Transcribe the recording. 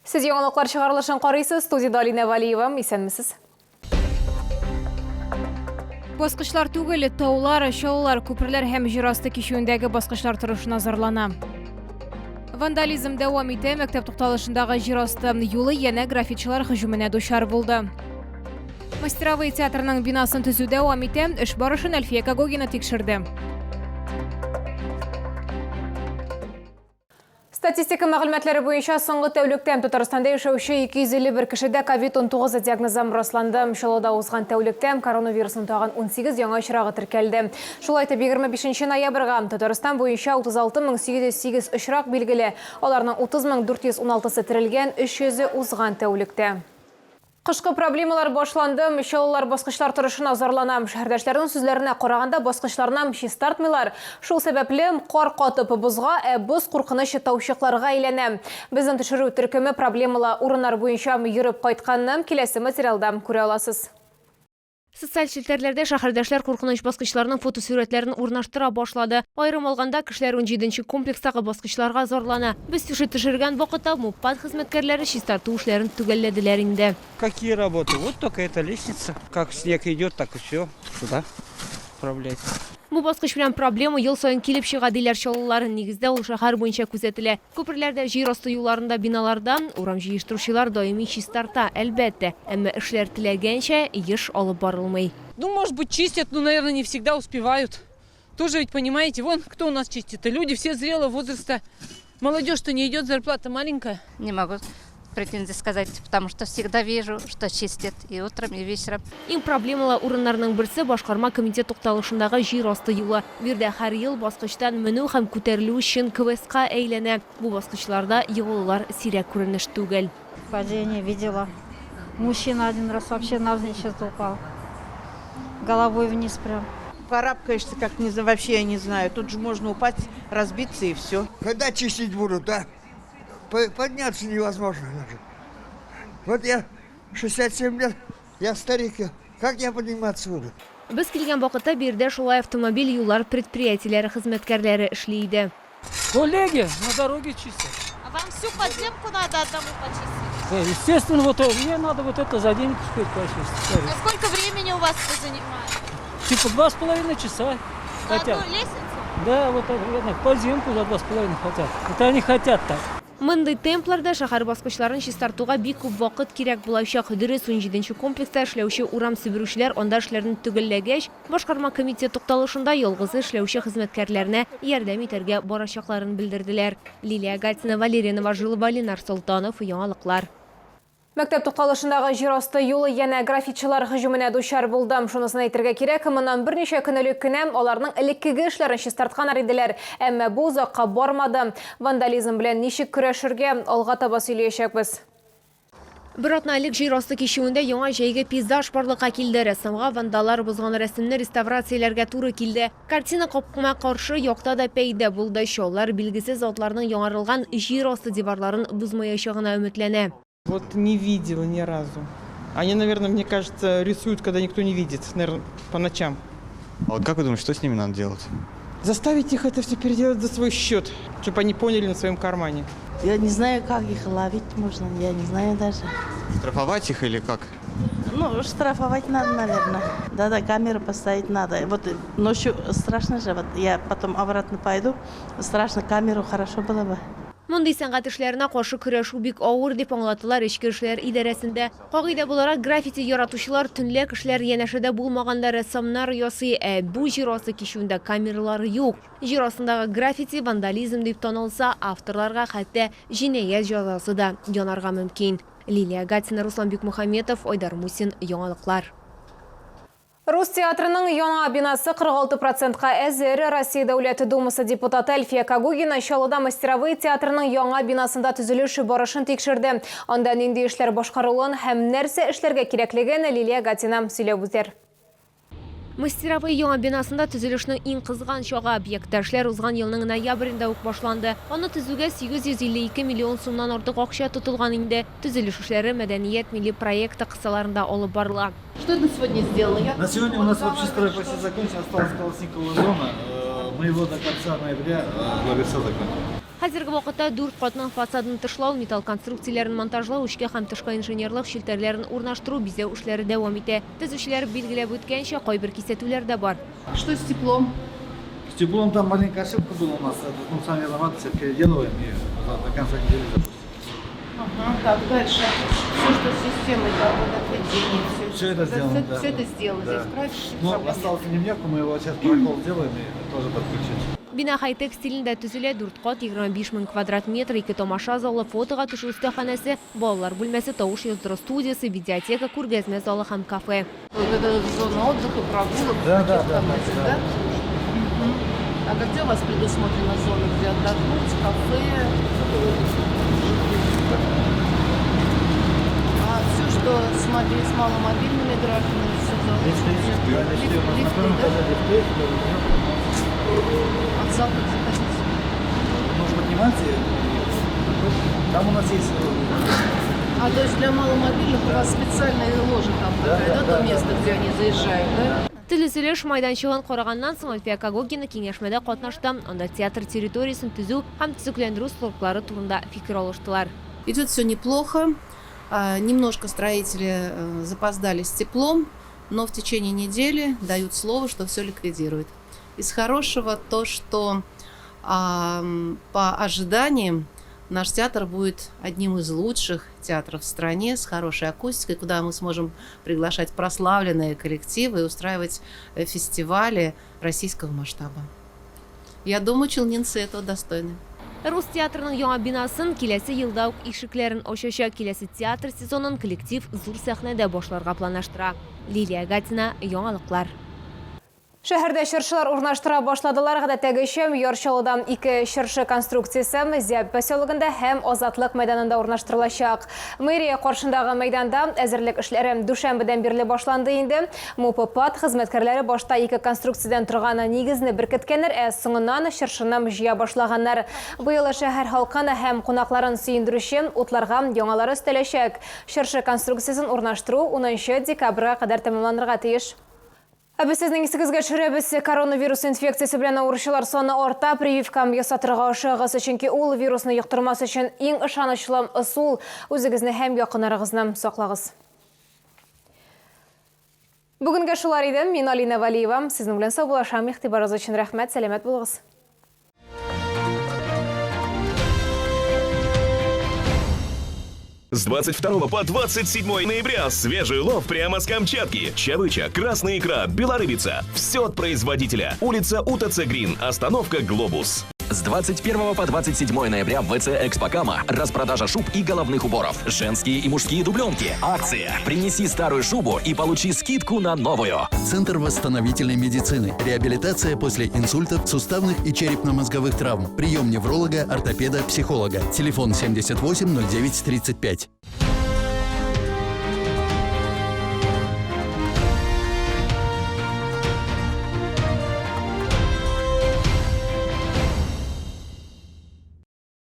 Siz yanılıqlar çıkarılışın qarıyısız, studiyada Alina Valiyeva, isenmisiz? Basqıçlar tugeli, taular, şaular, köprüler hem jirastı kişiyündəgi basqıçlar turuşuna hazırlana. Vandalizm devam ete, məktəb toxtalışındağı jirastı yolu yenə grafitçilar hücumuna düşər buldu. Мастеровой театрының бинасын түзу devam ете, iş barışın Әлфия Кагогина текшерді. Статистика мәгълүматлары буенча соңгы тәүлектә Татарстанда яшәүче 251 кешедә COVID-19 диагнозы расланды. Шулада узган тәүлектә коронавирусын тагын 18 яңа очрагы теркәлде. Шулай итеп 25 ноябрьгә Татарстан буенча 36808 очрак билгеле. Аларның 30416-сы терелгән, 300-е узган тәүлектә. Кышкы проблемалар башланды, мишаллар баскычлар турышына зарланам. Шәһәрдәшләрнең сүзләренә караганда баскычлардан чис тартмыйлар. Шул сәбәпле кар катып бузга, боз куркыныч таучыкларга әйләнә. Безнең төшерү төркеме проблемалы урыннар буенча йөреп кайтканны киләсе материалда күрә аласыз. Социаль челтәрләрдә шәһәрдәшләр куркыныч баскычларның фотосурәтләрен урнаштыра башлады. Айрым алганда кешеләр 17нче комплекстагы баскычларга зарлана. Без сюжет төшергән вакытта МУПАД хезмәткәрләре чистарту эшләрен төгәлләделәр инде. Какие работы? Вот только эта лестница. Как снег идет, так и все. Сюда управлять. Бу баскыч белән проблема ел сайын килеп чыга диләр шаллары. Нигездә ул шәһәр буенча күзәтелә. Күперләрдә, җир асты юлларында, биналарда урам җыештыручылар даими чистарта, әлбәттә. Әмма эшләр теләгәнчә еш алып барылмый. Ну, может быть, чистят, но, наверное, не всегда успевают. Тоже ведь, понимаете, вон кто у нас чистит. Люди все зрелого возраста. Молодежь-то не идет, зарплата маленькая. Не могу претензий сказать, потому что всегда вижу, что чистят и утром, и вечером. Иң проблемалы урыннарның берсе башкарма комитет тукталышындагы җир асты юлы. Бирдә һәр ел баскычтан менү һәм күтәрелү өчен КВСка әйләнә. Бу баскычларда егылулар сирәк күренеш түгел. Падение видела. Мужчина один раз вообще навзничь упал. Головой вниз прям. Карабкаешься, как вообще я не знаю. Тут же можно упасть, разбиться и все. Когда чистить будут, да? Подняться невозможно даже. Вот я 67 лет, я старик, как я подниматься буду? Без килгән вакытта бирдә шулай автомобиль юллар предприятиеләре хезмәткәрләре эшли иде. Коллеги на дороге чистят. А вам всю подземку надо одному почистить? Естественно, вот мне надо вот это за день успеть почистить. А сколько времени у вас это занимает? Типа 2,5 часа. На Хотят. одну лестницу? Да, вот так, подземку за 2,5 хотят. Это они хотят так. Мондый темпларда шәһәр баскычларын чистартуга бик күп вакыт кирәк булачак. Дөрес 17нче комплекста эшләүче урам себерүчеләр анда эшләрне төгәлләгәч, башкарма комитет тукталышында ялгыз эшләүче хезмәткәрләренә ярдәм итәргә барачакларын белдерделәр. Лилия Гатина, Валерия Новожилова, Ленар Солтанов, Яңалыклар. Мәктәп тукталышындагы җир асты юлы янә графитчылар һөҗүменә дучар булды. Шунысын әйтергә кирәк, моннан берничә көн элек кенә аларның элеккеге эшләрен чистартканнар иделәр. Әмма бу узакка бармады. Вандализм белән ничек көрәшергә алга таба сөйләячәкбез. Бер атна элек җир асты кичүендә яңа җәйге пейзаж барлыкка килде. Рәссамга вандаллар бозган рәсемне реставрацияләргә туры килде. Картина капкама каршы якта да пәйдә булды. Шаулар билгесез атларның яңарылган җир асты диварларын бузмаячагына өметләнә. Вот не видела ни разу. Они, наверное, мне кажется, рисуют, когда никто не видит, наверное, по ночам. А вот как вы думаете, что с ними надо делать? Заставить их это все переделать за свой счет, чтобы они поняли на своем кармане. Я не знаю, как их ловить можно, я не знаю даже. Штрафовать их или как? Ну, штрафовать надо, наверное. Да, камеру поставить надо. Вот ночью страшно же, вот я потом обратно пойду, страшно, камеру хорошо было бы. Мондый сәнгать эшләренә каршы көрәшү бик авыр дип аңлатылар Эчке эшләр идарәсендә. Кагыйдә буларак граффити яратучылар төнлә кешеләр янәшәдә булмаганда рәссамнар ясый, бу җир асты кичүендә камералар юк. Җир астындагы граффити вандализм дип танылса, авторларга хәтта җинаять җәзасы да янарга мөмкин. Лилия Гатина, Руслан Бикмөхәмметов, Айдар Мусин, Яңалыклар. Рус театрының яңа бинасы 46%-ка әзер. Россия Дәүләт Думасы депутаты Әлфия Кагогина Чаллыда мастеровой театрының яңа бинасында төзелеше барышын тикшерде. Анда нинди эшләр башкарылуын һәм нәрсә эшләргә кирәклеген Лилия Гатина сөйләп үтер. Мастеровой яңа бинасында төзелешнең иң кызган чагы объекты эшләр узган елның ноябрендә үк башланды. Аны төзүгә 852 миллион сумнан артык акча тотылган инде. Төзелеш эшләре мәдәният милли проекты кысаларында алып барыла. Что это сегодня сделано? На сегодня у нас вообще строй почти закончен, осталась колосниковая зона. Мы его до конца ноября все закончим. Хәзерге вакытта 4 катның фасадын тышлау, металл конструкцияләрен монтажлау, эчке һәм тышкы инженерлык шелтәрләрен урнаштыру, бизәү эшләре дәвам итә. Төзүчеләр билгеләп үткәнчә, кайбер кисәтүләр дә бар. Что с теплом? С теплом там маленькая ошибка была у нас. Ну, сами виноваты, все переделываем и до конца недели запустим. Ага, так, дальше. Все, что с системой, да, водоотведение, Все это сделано, да. Все это сделано, Да. здесь правильно? Ну, осталось ливневку, мы его сейчас прокол сделаем и тоже подключим. Бина хай-тек стилендә төзелә, 4 кат, 25 000 квадрат метр, 2 тамаша залы, фотога төшү өстәханәсе, балалар бүлмәсе, тавыш яздыру студиясы, видеотека, күргәзмә залы һәм кафе. Вот это зона отдыха, прогулок. Да, таких да, там, да, значит, да. Мгм. А где у вас предусмотрена зона, где отдохнуть, кафе? А все, что с маломобильными гражданами, все Лифты у нас на первом да? этаже лифты. От зала заходите. Нужно подниматься. Там у нас есть... А то есть для маломобильных у вас специальная ложа там такая, да, то место, где они заезжают, да? Төзелеш майданчыгын караганнан соң Альфия Кагогина киңәшмәдә катнашты. Анда театр территориясын төзү һәм төзекләндерү сроклары турында фикер алыштылар. Идет все неплохо. Немножко строители запоздали с теплом, но в течение недели дают слово, что все ликвидируют. Из хорошего то, что по ожиданиям наш театр будет одним из лучших театров в стране с хорошей акустикой, куда мы сможем приглашать прославленные коллективы и устраивать фестивали российского масштаба. Я думаю, челнинцы этого достойны. Рус театрының яңа бинасын киләсе елда ук ишекләрен ачачак. Киләсе театр сезонын коллектив зур сәхнәдә башларга планлаштыра. Лилия Гатина, яңалыклар. Шәһәрдә чыршылар урнаштыра башладылар. Гадәттәгечә Ярчалыдан 2 чыршы конструкциясе Зяб поселогында һәм Азатлык мәйданында урнаштырылачак. Мэрия каршындагы мәйданда әзерлек эшләре дүшәмбедән бирле башланды инде. МУППАД хезмәткәрләре башта 2 конструкциядән торган нигезне беркеткәннәр, соңыннан чыршыны җыя башлаганнар. Быел шәһәр халкын һәм кунакларын сөендерүче утларга яңалары өстәләчәк. Чыршы конструкциясын урнаштыру 10 декабрьгә кадәр тәмамланырга тиеш. Сезнең исегезгә төшерәбез, коронавирус инфекциясе белән авыручылар саны арта. Прививкам ясатырга ашыгыз, чөнки ул вирусны йоктырмас өчен иң ышанычлы ысул. Үзегезне һәм якыннарыгызны саклагыз. Бүгенгә шулар иде. Мин Алина Валиева. Сезнең белән сау булашам. Игътибарыгыз өчен рәхмәт. Сәламәт булыгыз. С 22 по 27 ноября свежий улов прямо с Камчатки. Чавыча, красная икра, белорыбица. Все от производителя. Улица УТЦ Грин, остановка Глобус. С 21 по 27 ноября в ВЦ Экспокама распродажа шуб и головных уборов. Женские и мужские дубленки. Акция. Принеси старую шубу и получи скидку на новую. Центр восстановительной медицины. Реабилитация после инсультов, суставных и черепно-мозговых травм. Прием невролога, ортопеда, психолога. Телефон 78 09 35.